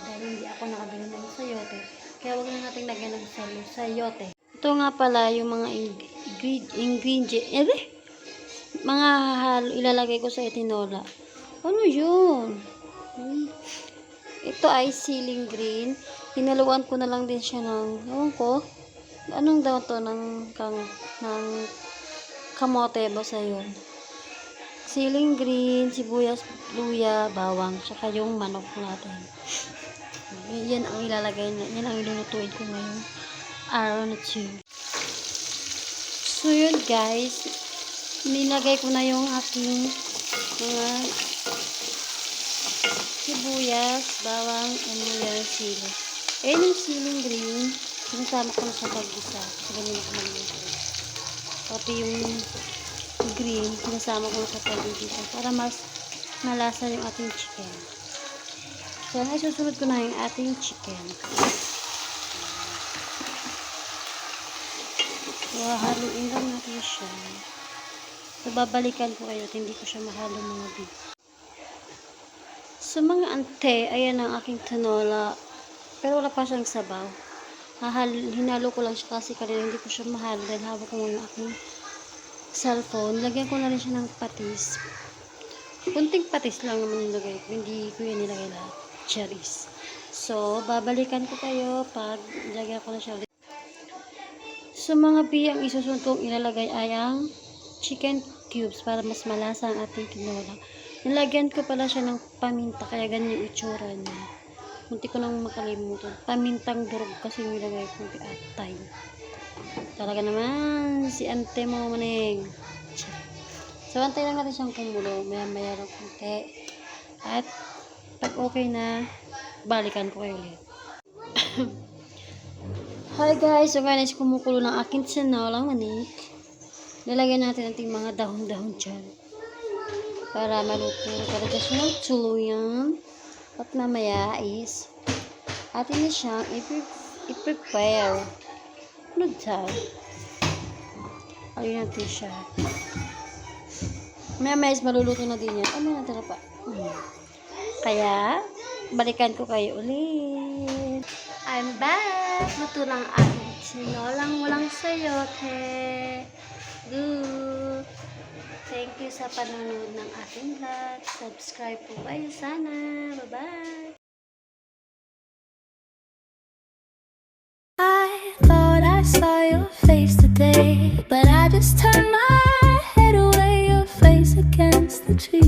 dahil hindi ako nakabili ng sayote. Kaya wag na natin lagyan ng sayote. Ito nga pala yung mga ingredient, mga halo ilalagay ko sa tinola. Ano yun? Ito ay ceiling green. Hinaluan ko na lang din siya ng, ewan ko, anong daw to, ng kamote, basta yun. Ceiling green, sibuyas, luya, bawang, tsaka yung manok natin. Yan ang ilalagay na, yan ang ilulutuin ko ngayong araw na 2. So yun guys, nilagay ko na yung aking mga sibuyas, bawang, and yung sili. Ayan yung ceiling green, sinasama ko na sa pag-isa. So ganyan ako magluluto. Pati yung green, sinasama ko sa pag-isa para mas malasa yung ating chicken. So, susunod ko na yung ating chicken. So, haluin lang natin siya. So, babalikan ko kayo at hindi ko siya mahalo mga big. So, mga ante, ayan ang aking tinola. Pero wala pa siyang sabaw. Hinalo ko lang siya kasi kanina hindi ko siya mahalo dahil hawak ko yung aking cellphone. Lagyan ko na rin siya ng patis. Kunting patis lang naman nilagay ko. Hindi ko yun nilagay lahat. Cherries. So, babalikan ko kayo pag lagyan ko na siya. So, mga biyang isusunod kong ilalagay ay ang chicken cubes para mas malasa ang ating tinola. Nilagyan ko pala siya ng paminta kaya ganyan yung itsura niya. Munti ko nang makalimutan. Pamintang durog kasi nilagay ko at time. Talaga naman, si ante mo manig. So, antay lang natin siyang kumulo. Maya-maya lang konti. At, pag okay na, balikan ko kayo ulit. Hi guys! So, guys, kumukulo ng aking tinolang manig. Lalagyan natin ating mga dahon-dahon dyan. Para maluto. Para just ng tuluyan. At mamaya is, atin na siyang i-prepare. Ano daw? Alin natin siya. Maya is maluluto na din yan. Ano natin na pa? Kaya, balikan ko kayo ulit. I'm back! Luto ng aking tinolang walang sayote. Good! Thank you sa panonood ng aking vlog. Subscribe po kayo sana. Bye-bye! I thought I saw your face today, but I just turned my head away, your face against the tree.